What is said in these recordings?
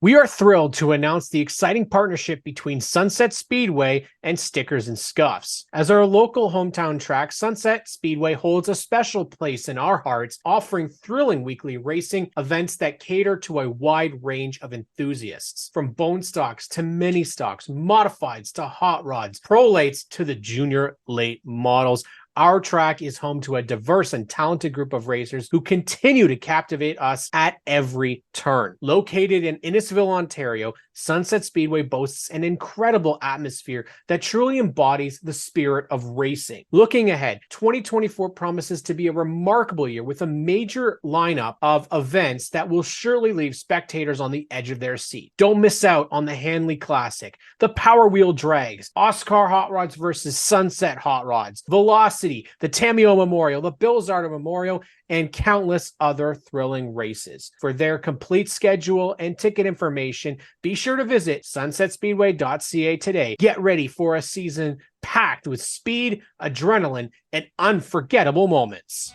We are thrilled to announce the exciting partnership between Sunset Speedway and Stickers and Scuffs. As our local hometown track, Sunset Speedway holds a special place in our hearts, offering thrilling weekly racing events that cater to a wide range of enthusiasts. From bone stocks to mini stocks, modifieds to hot rods, prolates to the junior late models, our track is home to a diverse and talented group of racers who continue to captivate us at every turn. Located in Innisfil, Ontario, Sunset Speedway boasts an incredible atmosphere that truly embodies the spirit of racing. Looking ahead, 2024 promises to be a remarkable year with a major lineup of events that will surely leave spectators on the edge of their seat. Don't miss out on the Hanley Classic, the Power Wheel Drags, Oscar Hot Rods versus Sunset Hot Rods, Velocity, the Tamio Memorial, the Bill Zarda Memorial, and countless other thrilling races. For their complete schedule and ticket information, be sure to visit sunsetspeedway.ca today. Get ready for a season packed with speed, adrenaline, and unforgettable moments.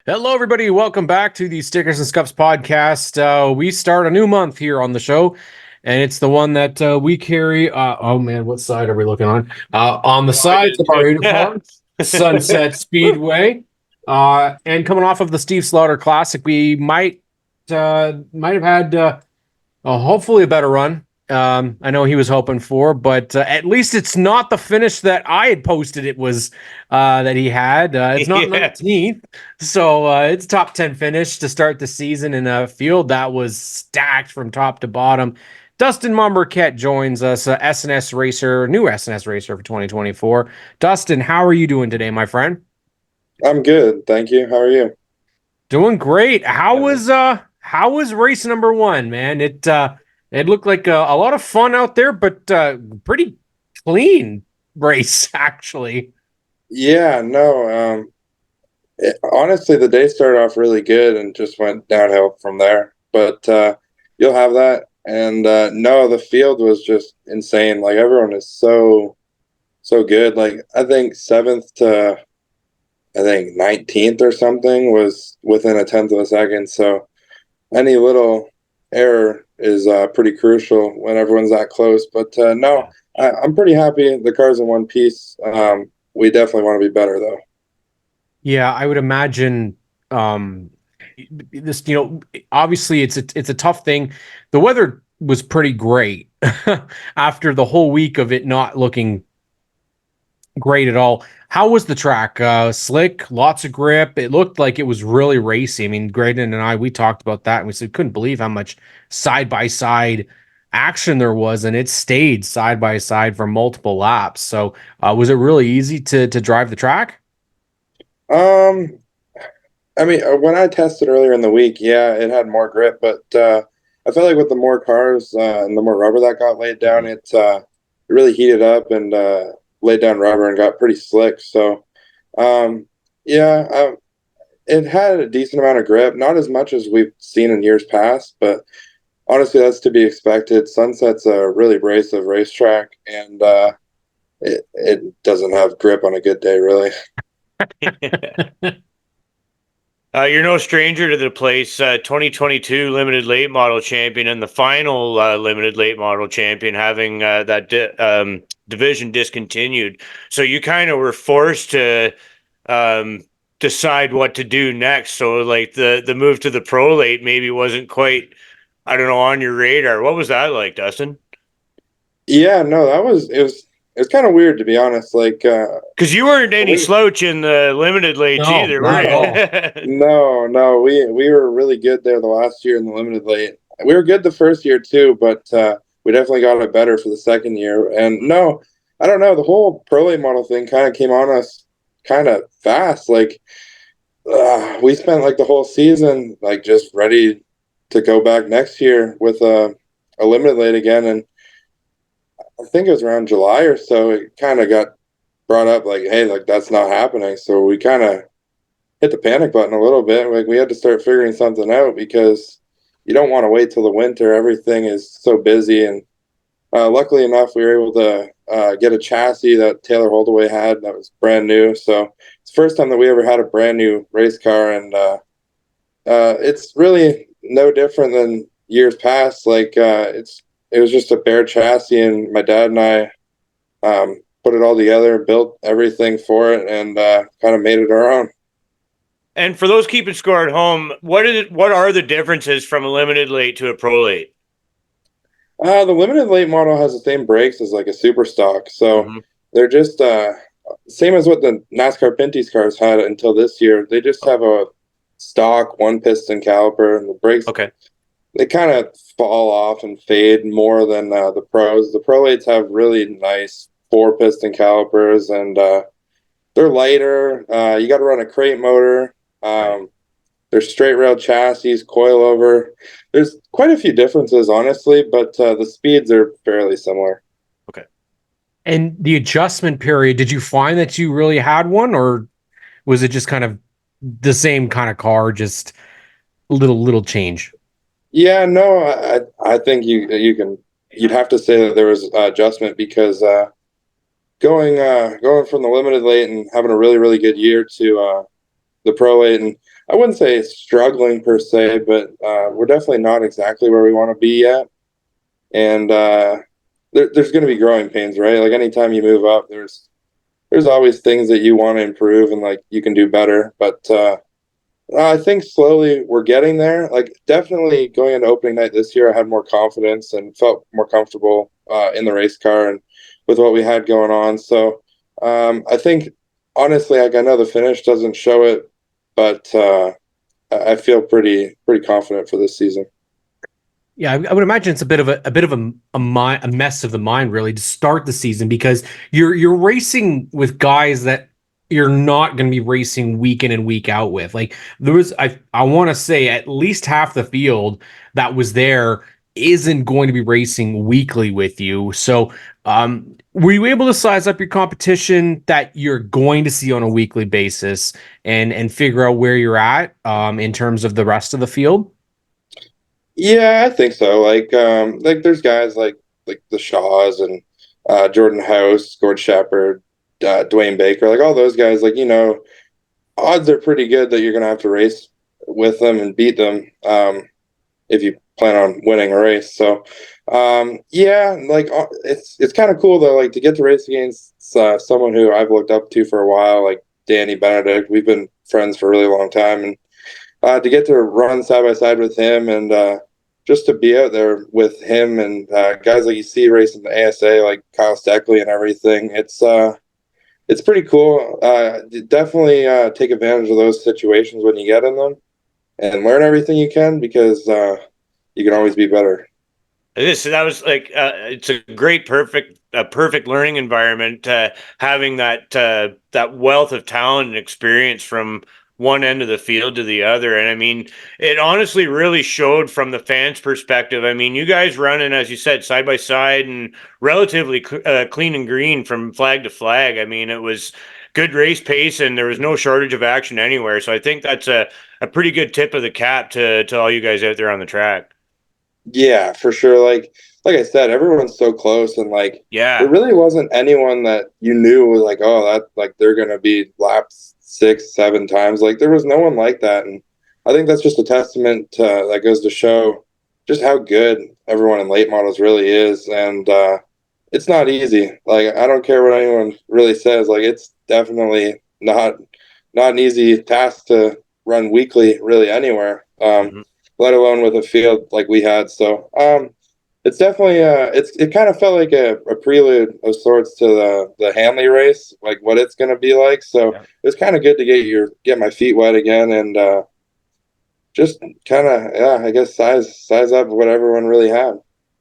Hello, everybody. Welcome back to the Stickers and Scuffs podcast. We start a new month here on the show, and it's the one that we carry. Oh, man, what side are we looking on? On the sides of our uniform, Sunset Speedway. And coming off of the Steve Slaughter Classic, we might have had hopefully a better run. I know he was hoping for, but at least it's not the finish that I had posted it was that he had. It's not 19th, so it's top 10 finish to start the season in a field that was stacked from top to bottom. Dustyn Mombourquette joins us, SNS racer, new SNS racer for 2024. Dustyn, how are you doing today, my friend? I'm good, thank you. How are you? Doing great. How was race number one, man? It looked like a lot of fun out there, but pretty clean race, actually. Yeah, no. Honestly, the day started off really good and just went downhill from there. But you'll have that. And no, the field was just insane. Like everyone is so good. Like I think 7th to 19th or something was within a tenth of a second. So any little error is pretty crucial when everyone's that close. But no, I'm pretty happy the car's in one piece. We definitely want to be better, though. Yeah, I would imagine this, obviously it's a tough thing. The weather was pretty great after the whole week of it not looking great at all. How was the track? Slick, lots of grip. It looked like it was really racy. I mean, Graydon and I, we talked about that and we said, couldn't believe how much side-by-side action there was, and it stayed side-by-side for multiple laps. So was it really easy to drive the track? I mean, when I tested earlier in the week, yeah, it had more grip, but I felt like with the more cars and the more rubber that got laid down, it really heated up and laid down rubber and got pretty slick. So, yeah, it had a decent amount of grip, not as much as we've seen in years past, but honestly, that's to be expected. Sunset's a really abrasive racetrack, and it doesn't have grip on a good day, really. You're no stranger to the place. 2022 limited late model champion and the final limited late model champion having that division discontinued. So you kind of were forced to decide what to do next. So like the move to the pro late maybe wasn't quite, I don't know, on your radar. What was that like, Dustyn? Yeah, no, it was kind of weird, to be honest. Like, Because you weren't any we slouch in the limited late No, either, were not at all. you? no, we were really good there the last year in the limited late. We were good the first year too, but we definitely got it better for the second year. And no, I don't know, the whole pro late model thing kind of came on us kind of fast. Like, we spent like the whole season like just ready to go back next year with a limited late again, and I think it was around July or so. It kind of got brought up like, hey, like that's not happening. So we kind of hit the panic button a little bit. Like we had to start figuring something out because you don't want to wait till the winter. Everything is so busy, and luckily enough, we were able to get a chassis that Taylor Holdaway had that was brand new. So it's the first time that we ever had a brand new race car, and it's really no different than years past. Like it was just a bare chassis, and my dad and I put it all together, built everything for it, and kind of made it our own. And for those keeping score at home, what are the differences from a limited late to a pro late? The limited late model has the same brakes as like a super stock, so Mm-hmm. they're just same as what the NASCAR Pinty's cars had until this year. They just have a stock one piston caliper, and the brakes Okay. they kind of fall off and fade more than the pros. The pro eights have really nice four piston calipers, and they're lighter. You got to run a crate motor. Right. They're straight rail chassis, coilover. There's quite a few differences, honestly, but the speeds are fairly similar. Okay. And the adjustment period, did you find that you really had one, or was it just kind of the same kind of car, just little change? Yeah, no, I think you'd have to say that there was adjustment because going from the limited late and having a really good year to the pro late, and I wouldn't say struggling per se, but we're definitely not exactly where we want to be yet. And there's going to be growing pains, right? Like anytime you move up, there's always things that you want to improve and like you can do better. But I think slowly we're getting there. Like definitely going into opening night this year, I had more confidence and felt more comfortable in the race car and with what we had going on. So I think honestly, like I know the finish doesn't show it, but I feel pretty confident for this season. Yeah, I would imagine it's a bit of a mess of the mind, really, to start the season, because you're racing with guys that you're not going to be racing week in and week out with. Like there was, I want to say at least half the field that was there isn't going to be racing weekly with you. So, were you able to size up your competition that you're going to see on a weekly basis and figure out where you're at in terms of the rest of the field? Yeah, I think so. Like there's guys like the Shaws and Jordan House, Gord Shepard, Dwayne Baker, like all those guys. Like odds are pretty good that you're gonna have to race with them and beat them if you plan on winning a race. So yeah, like it's kind of cool though, like to get to race against someone who I've looked up to for a while, like Danny Benedict. We've been friends for a really long time, and to get to run side by side with him and just to be out there with him and guys like you see racing the ASA like Kyle Steckley and everything, it's pretty cool. Definitely take advantage of those situations when you get in them and learn everything you can because you can always be better. That was like it's a great perfect learning environment, having that wealth of talent and experience from one end of the field to the other. And I mean, it honestly really showed from the fans perspective. I mean, you guys running, as you said, side by side and relatively clean and green from flag to flag. I mean, it was good race pace and there was no shortage of action anywhere. So I think that's a pretty good tip of the cap to all you guys out there on the track. Yeah, for sure. Like I said, everyone's so close, and like there Yeah. really wasn't anyone that you knew was like, oh, that like they're gonna be lapped 6, 7 times. Like there was no one like that, and I think that's just a testament to, that goes to show just how good everyone in late models really is, and it's not easy. Like I don't care what anyone really says. Like it's definitely not an easy task to run weekly, really anywhere. Mhm. Let alone with a field like we had. So It's definitely it kind of felt like a prelude of sorts to the Hanley race, like what it's going to be like. So Yeah. it's kind of good to get my feet wet again and just kind of, yeah, I guess size up what everyone really had.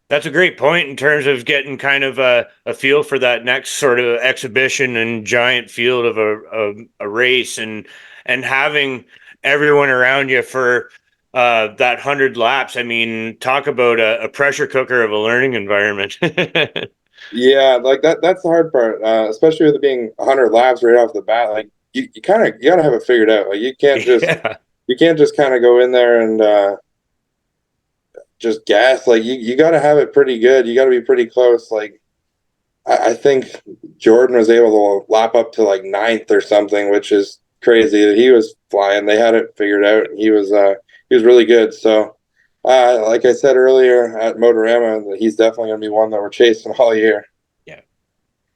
That's a great point in terms of getting kind of a feel for that next sort of exhibition and giant field of a race, and having everyone around you for that 100 laps. I mean, talk about a pressure cooker of a learning environment. Yeah, like that's the hard part, especially with it being 100 laps right off the bat. Like you kind of you got to have it figured out. Like Yeah. you can't just kind of go in there and just gas. Like you got to have it pretty good. You got to be pretty close. Like I think Jordan was able to lap up to like ninth or something, which is crazy. He was flying. They had it figured out. He was really good. So, like I said earlier at Motorama, he's definitely going to be one that we're chasing all year. Yeah.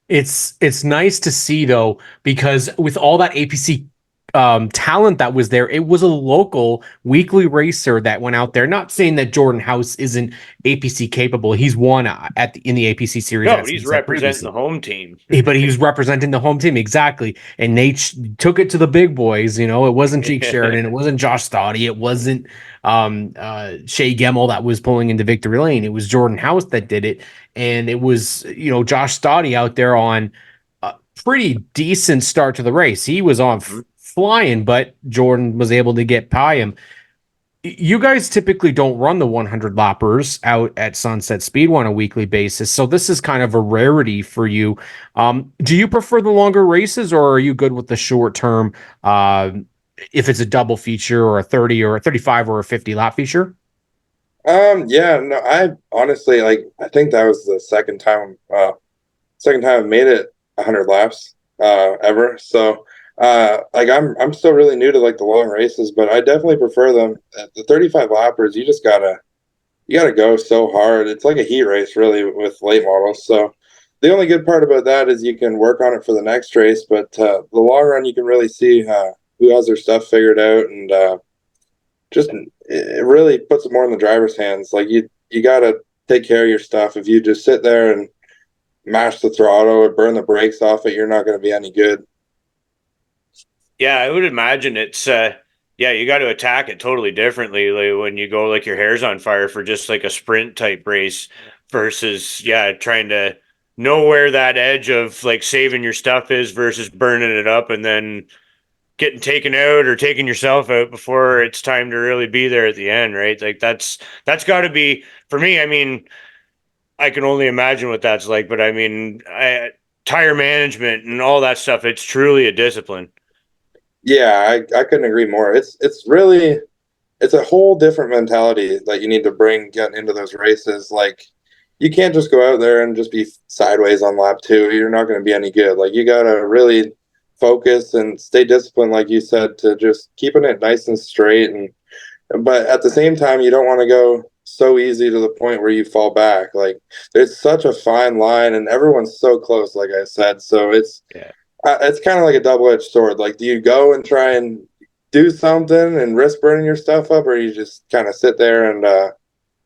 It's nice to see though, because with all that APC talent that was there, it was a local weekly racer that went out there. Not saying that Jordan House isn't APC capable. He's won in the APC series No, at but he's Sunset representing previously. the home team. But he was representing the home team exactly, and Nate took it to the big boys. You know, it wasn't Jake Sheridan, it wasn't Josh Stoddy, it wasn't Shea Gemmel that was pulling into victory lane. It was Jordan House that did it, and it was Josh Stoddy out there on a pretty decent start to the race. He was on flying, but Jordan was able to get by him. You guys typically don't run the 100 lappers out at Sunset Speedway on a weekly basis, so this is kind of a rarity for you. Do you prefer the longer races, or are you good with the short term? If it's a double feature or a 30 or a 35 or a 50 lap feature? Yeah, no, I honestly like. I think that was the second time I've made it 100 laps ever. So like I'm still really new to like the long races, but I definitely prefer them. The 35 lappers, you gotta go so hard. It's like a heat race really with late models. So the only good part about that is you can work on it for the next race, but the long run you can really see who has their stuff figured out, and just it really puts it more in the driver's hands. Like you gotta take care of your stuff. If you just sit there and mash the throttle or burn the brakes off it, you're not going to be any good. Yeah, I would imagine it's yeah, you got to attack it totally differently, like when you go like your hair's on fire for just like a sprint type race versus trying to know where that edge of like saving your stuff is versus burning it up and then getting taken out or taking yourself out before it's time to really be there at the end, right? Like that's got to be for me. I mean, I can only imagine what that's like, but I mean, tire management and all that stuff, it's truly a discipline. Yeah, I couldn't agree more. It's a whole different mentality that you need to bring getting into those races. Like you can't just go out there and just be sideways on lap two. You're not going to be any good. Like you got to really focus and stay disciplined, like you said, to just keeping it nice and straight. But at the same time, you don't want to go so easy to the point where you fall back. Like there's such a fine line, and everyone's so close. Like I said, so Yeah. it's kind of like a double-edged sword. Like, do you go and try and do something and risk burning your stuff up, or you just kind of sit there and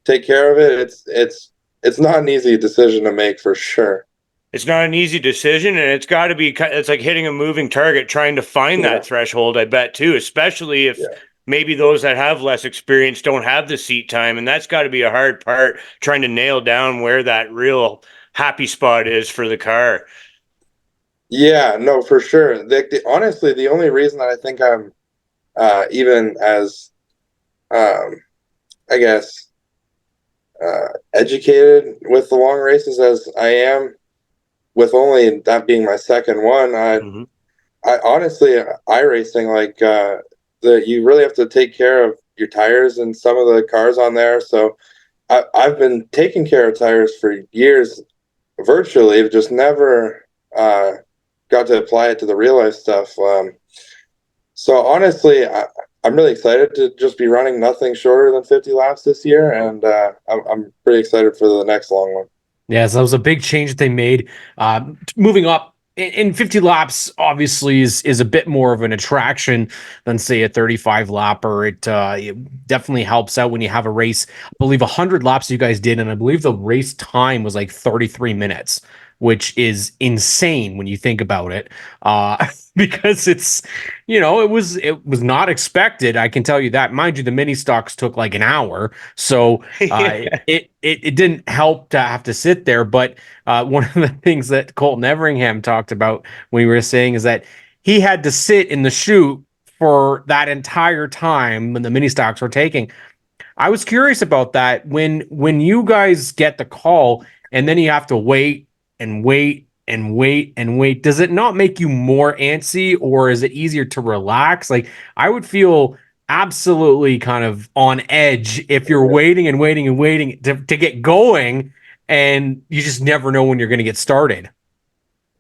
take care of it? It's not an easy decision to make for sure. It's not an easy decision, and it's got to be. It's like hitting a moving target, trying to find Yeah, that threshold. I bet too, especially if yeah. maybe those that have less experience don't have the seat time, and that's got to be a hard part trying to nail down where that real happy spot is for the car. Yeah, no, for sure. Honestly, the only reason that I think I'm even as, um, I guess, educated with the long races as I am, with only that being my second one, Mm-hmm. I honestly, iRacing, like you really have to take care of your tires and some of the cars on there. So I've been taking care of tires for years, virtually, just never got to apply it to the real life stuff. So honestly, I'm really excited to just be running nothing shorter than 50 laps this year, and I'm pretty excited for the next long one. Yeah, so that was a big change that they made, moving up and 50 laps obviously is a bit more of an attraction than say a 35 lapper. It definitely helps out when you have a race. I believe 100 laps you guys did, and I believe the race time was like 33 minutes, which is insane when you think about it. Because it was not expected. I can tell you that. Mind you, the mini stocks took like an hour, so it didn't help to have to sit there. But one of the things that Colton Everingham talked about when we were saying is that he had to sit in the chute for that entire time when the mini stocks were taking. I was curious about that when you guys get the call and then you have to wait and wait and wait and wait. Does it not make you more antsy, or is it easier to relax? Like, I would feel absolutely kind of on edge if you're waiting and waiting and waiting to get going, and you just never know when you're going to get started.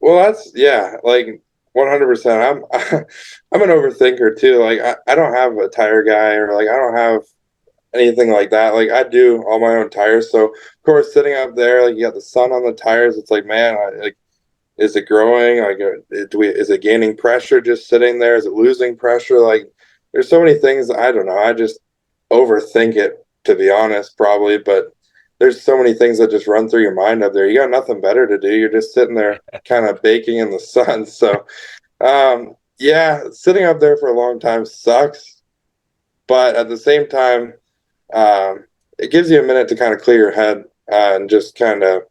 Well, that's yeah, like 100%. I'm an overthinker too. Like I don't have a tire guy, or like I don't have anything like that. Like I do all my own tires. So of course, sitting up there, like you got the sun on the tires. It's like, man, like is it growing? Like is it gaining pressure just sitting there? Is it losing pressure? Like there's so many things. I don't know. I just overthink it, to be honest, probably. But there's so many things that just run through your mind up there. You got nothing better to do. You're just sitting there kind of baking in the sun. So yeah, sitting up there for a long time sucks. But at the same time, it gives you a minute to kind of clear your head and just kind of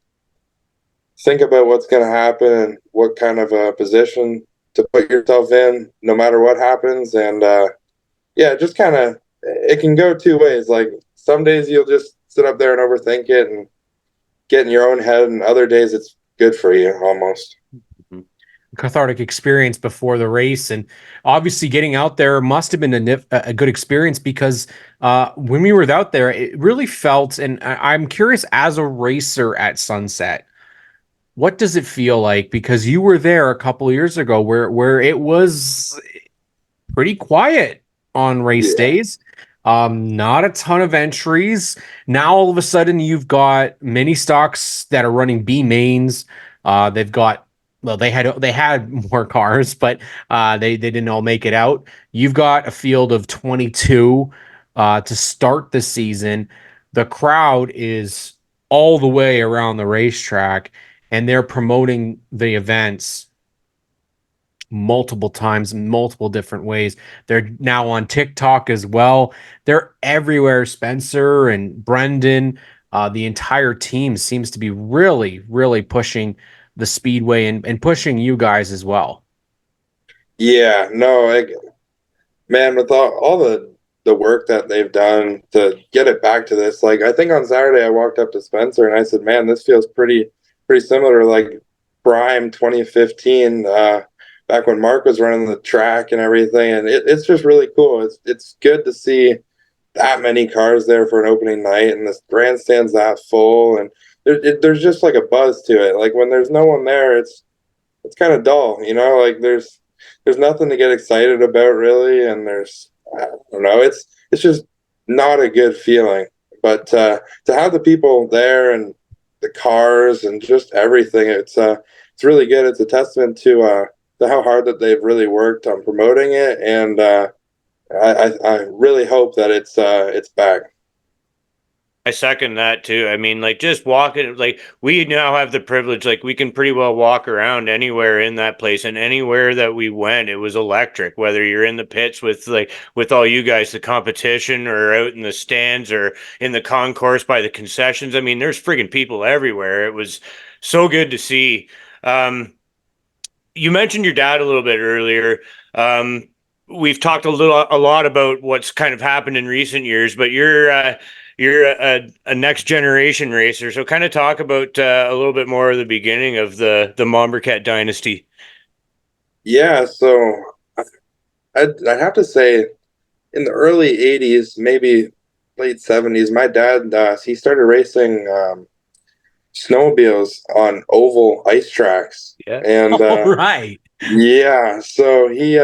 think about what's going to happen and what kind of a position to put yourself in no matter what happens. And yeah, just kind of, it can go two ways. Like some days you'll just sit up there and overthink it and get in your own head, and other days it's good for you almost. Cathartic experience before the race, and obviously getting out there must have been a good experience, because when we were out there it really felt, and I'm curious, as a racer at Sunset, what does it feel like? Because you were there a couple of years ago where it was pretty quiet on race days. Not a ton of entries. Now all of a sudden you've got mini stocks that are running B mains. They've got, well, they had more cars, but they didn't all make it out. You've got a field of 22 to start the season. The crowd is all the way around the racetrack, and they're promoting the events multiple times in multiple different ways. They're now on TikTok as well. They're everywhere. Spencer and Brendan, the entire team seems to be really, really pushing the speedway and pushing you guys as well. Yeah, no, like man, with all the work that they've done to get it back to this, like I think on Saturday I walked up to Spencer and I said, "Man, this feels pretty similar, like prime 2015, back when Mark was running the track and everything." And it's just really cool. It's good to see that many cars there for an opening night, and the grandstand's that full, and there's just like a buzz to it. Like when there's no one there, it's kind of dull, you know. Like there's nothing to get excited about really, and I don't know, it's just not a good feeling. But to have the people there and the cars and just everything, it's really good. It's a testament to how hard that they've really worked on promoting it, and I really hope that it's back. I second that too. I mean, like just walking, like we now have the privilege, like we can pretty well walk around anywhere in that place, and anywhere that we went, it was electric. Whether you're in the pits with all you guys, the competition, or out in the stands, or in the concourse by the concessions. I mean, there's friggin' people everywhere. It was so good to see. You mentioned your dad a little bit earlier. We've talked a lot about what's kind of happened in recent years, but you're a next generation racer. So kind of talk about a little bit more of the beginning of the Mombourquette dynasty. Yeah, so I'd have to say in the early 80s, maybe late 70s, my dad, he started racing snowmobiles on oval ice tracks. Yeah. And All right. yeah, so he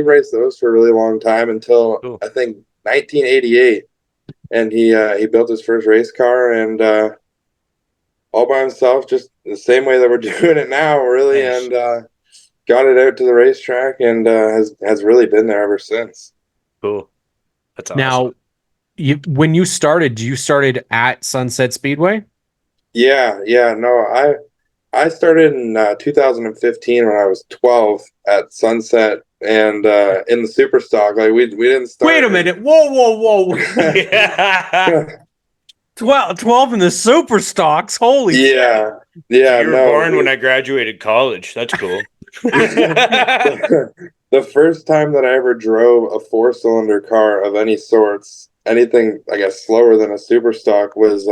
raced those for a really long time until Cool. I think 1988, and he built his first race car, and all by himself, just the same way that we're doing it now, really, Nice. and got it out to the racetrack, and has really been there ever since. Cool. That's awesome. Now, when you started at Sunset Speedway? Yeah, yeah, no, I started in 2015 when I was 12 at Sunset and in the super stock. Like we didn't start. Wait a minute. Whoa. Yeah. 12 in the super stocks. Holy Yeah, yeah, You were no. born when I graduated college. That's cool. The first time that I ever drove a four-cylinder car of any sorts, anything I guess slower than a super stock, was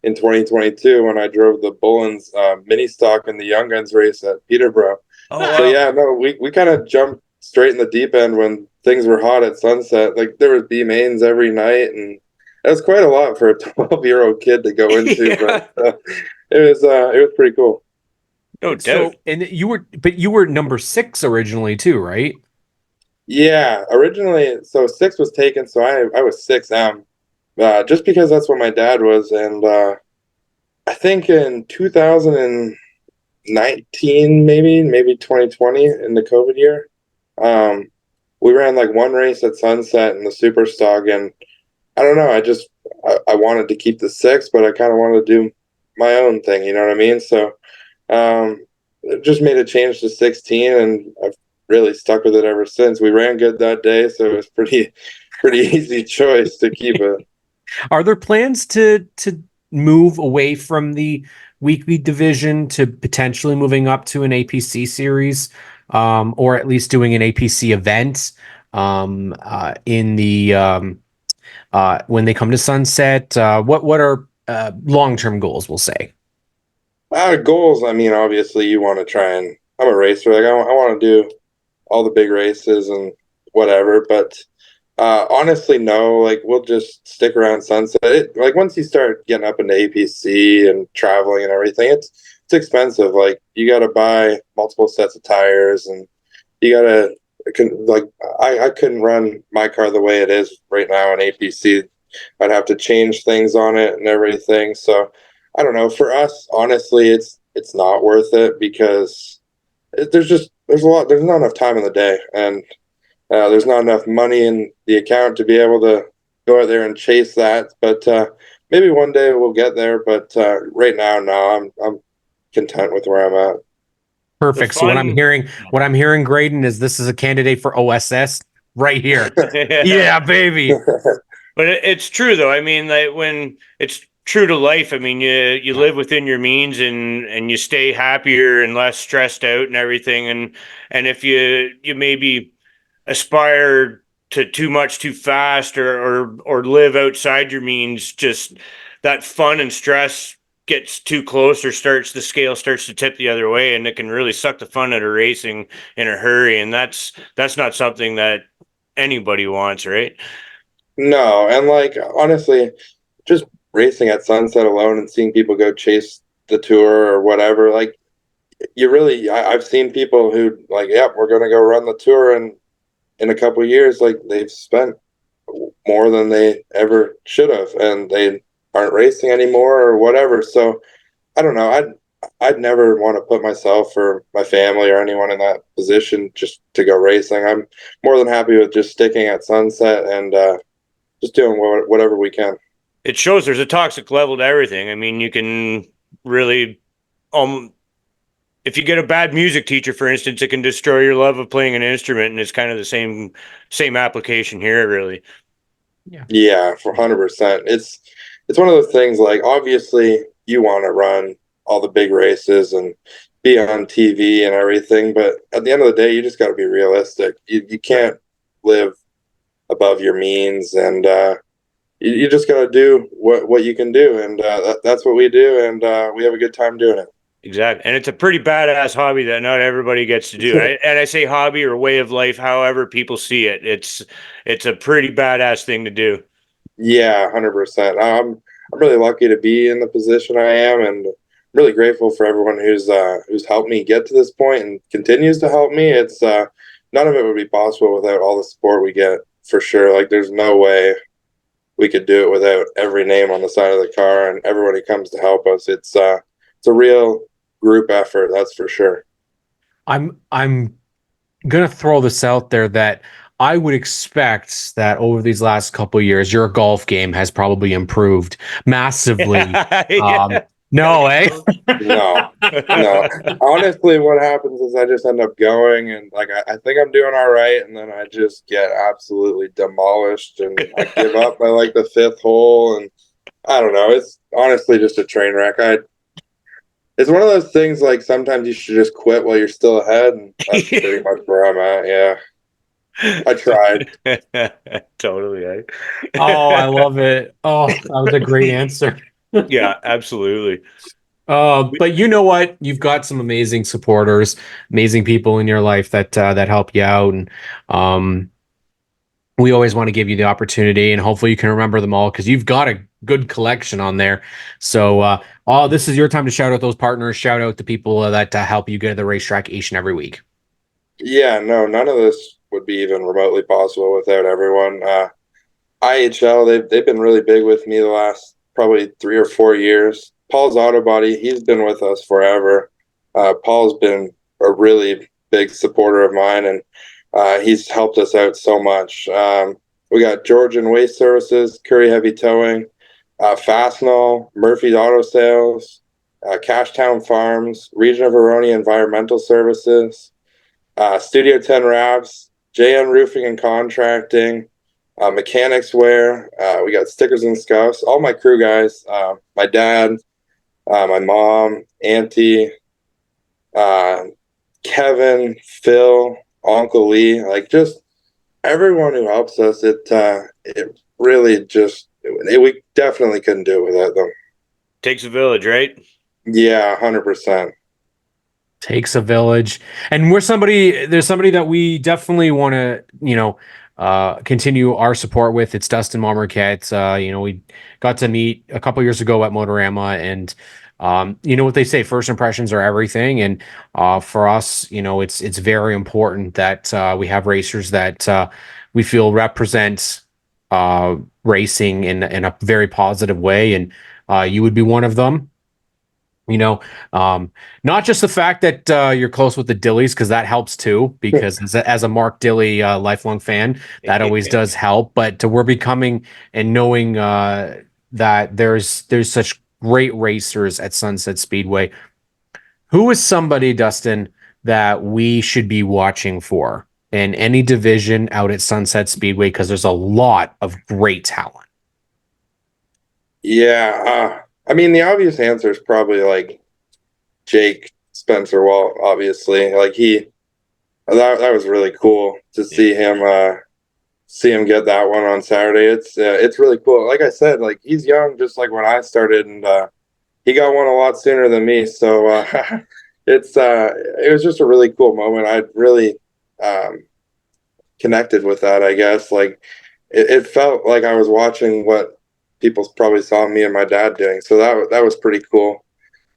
in 2022 when I drove the Bullens mini stock in the Young Guns race at Peterborough. Oh, So wow. yeah, no, we kind of jumped straight in the deep end when things were hot at Sunset. Like there was B mains every night, and that was quite a lot for a 12-year-old kid to go into. Yeah. But it was pretty cool. No So, doubt. and you were number 6 originally too, right? Yeah, originally, so six was taken, so I was 6M, just because that's what my dad was, and I think in 2019, maybe 2020, in the COVID year, um, we ran like one race at Sunset in the Super Stock, and I don't know, I wanted to keep the six, but I kind of wanted to do my own thing, you know what I mean? So just made a change to 16, and I've really stuck with it ever since. We ran good that day, so it was pretty easy choice to keep it. Are there plans to move away from the weekly division to potentially moving up to an APC series, or at least doing an APC event in the when they come to Sunset? What are long-term goals, we'll say? Goals, I mean, obviously you want to try and I'm a racer. Like I want to do all the big races and whatever, but honestly, no. Like we'll just stick around Sunset. Like once you start getting up into APC and traveling and everything, it's expensive. Like you got to buy multiple sets of tires, and you got to like I couldn't run my car the way it is right now in APC. I'd have to change things on it and everything. So I don't know. For us, honestly, it's not worth it because there's not enough time in the day, and there's not enough money in the account to be able to go out there and chase that. But maybe one day we'll get there. But right now, no, I'm content with where I'm at. The Perfect. So fun. what I'm hearing, Graydon, is this is a candidate for OSS right here. Yeah. Yeah, baby. But it's true though. I mean, like when it's true to life, I mean, you live within your means and you stay happier and less stressed out and everything. And if you maybe aspire to too much too fast or live outside your means, just that fun and stress gets too close or the scale starts to tip the other way, and it can really suck the fun out of racing in a hurry. And that's not something that anybody wants, right? No, and like honestly, just racing at Sunset alone and seeing people go chase the tour or whatever, like I've seen people who like, yep, we're gonna go run the tour, and in a couple of years, like they've spent more than they ever should have, and they aren't racing anymore or whatever. So I don't know. I'd never want to put myself or my family or anyone in that position just to go racing. I'm more than happy with just sticking at Sunset and just doing whatever we can. It shows there's a toxic level to everything. I mean, you can really, if you get a bad music teacher, for instance, it can destroy your love of playing an instrument, and it's kind of the same application here, really. Yeah, for 100%. It's one of those things. Like obviously, you want to run all the big races and be on TV and everything, but at the end of the day, you just got to be realistic. You can't live above your means, and you just got to do what you can do, and that's what we do, and we have a good time doing it. Exactly. And it's a pretty badass hobby that not everybody gets to do. And I say hobby or way of life, however people see it. It's a pretty badass thing to do. Yeah, 100%. I'm really lucky to be in the position I am, and really grateful for everyone who's helped me get to this point and continues to help me. It's none of it would be possible without all the support we get, for sure. Like there's no way we could do it without every name on the side of the car and everybody comes to help us. it's a real group effort, that's for sure. I'm gonna throw this out there that I would expect that over these last couple of years, your golf game has probably improved massively. Yeah. No, eh? No, no. Honestly, what happens is I just end up going and like I think I'm doing all right, and then I just get absolutely demolished, and I give up by like the fifth hole, and I don't know. It's honestly just a train wreck. It's one of those things like sometimes you should just quit while you're still ahead, and that's pretty much where I'm at. Yeah, I tried. Totally. Eh? Oh, I love it. Oh, that was a great answer. Yeah, absolutely. But you know what? You've got some amazing supporters, amazing people in your life that help you out, and we always want to give you the opportunity, and hopefully you can remember them all because you've got a good collection on there. So, this is your time to shout out those partners, shout out the people that help you get to the racetrack each and every week. Yeah, no, none of this would be even remotely possible without everyone. IHL, they've been really big with me the last probably 3 or 4 years. Paul's Auto Body, he's been with us forever. Paul's been a really big supporter of mine, and he's helped us out so much. We got Georgian Waste Services, Curry Heavy Towing, Fastenal, Murphy's Auto Sales, Cashtown Farms, Region of Veroni Environmental Services, Studio 10 Wraps, JN Roofing and Contracting, Mechanics Wear. We got Stickers and Scuffs. All my crew guys, my dad, my mom, Auntie, Kevin, Phil, Uncle Lee, like just everyone who helps us. It really just we definitely couldn't do it without them. Takes a village, right? Yeah, 100%. Takes a village, and there's somebody that we definitely want to continue our support with. It's Dustyn Mombourquette. We got to meet a couple years ago at Motorama, and you know what they say, first impressions are everything. And for us, it's very important that we have racers that we feel represent racing in a very positive way, and you would be one of them. Not just the fact that you're close with the Dillies, because that helps too, because as a Mark Dilly lifelong fan, that always does help. But we're becoming and knowing that there's such great racers at Sunset Speedway. Who is somebody, Dustyn, that we should be watching for in any division out at Sunset Speedway? Because there's a lot of great talent. Yeah, I mean, the obvious answer is probably like Jake Spencer Walt, obviously. Like that was really cool to see him get that one on Saturday. It's really cool. Like I said, like he's young, just like when I started, and he got one a lot sooner than me. So it was just a really cool moment. I really connected with that, I guess. Like it felt like I was watching what people probably saw me and my dad doing. So that was pretty cool.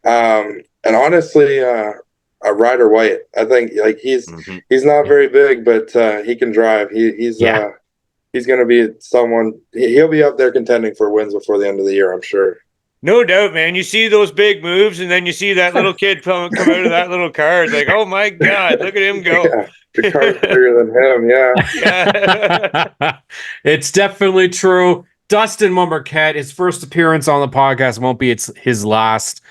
And honestly, Ryder White, I think like he's not very big, but he can drive. He's going to be someone. He'll be up there contending for wins before the end of the year, I'm sure. No doubt, man. You see those big moves, and then you see that little kid come out of that little car. It's like, oh my God, look at him go. Yeah, the car's bigger than him. Yeah. It's definitely true. Dustyn Mombourquette, his first appearance on the podcast won't be his last.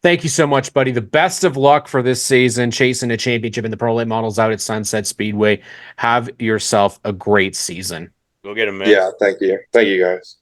Thank you so much, buddy. The best of luck for this season, chasing a championship in the Pro Late Models out at Sunset Speedway. Have yourself a great season. Go get him, man. Yeah, thank you. Thank you, guys.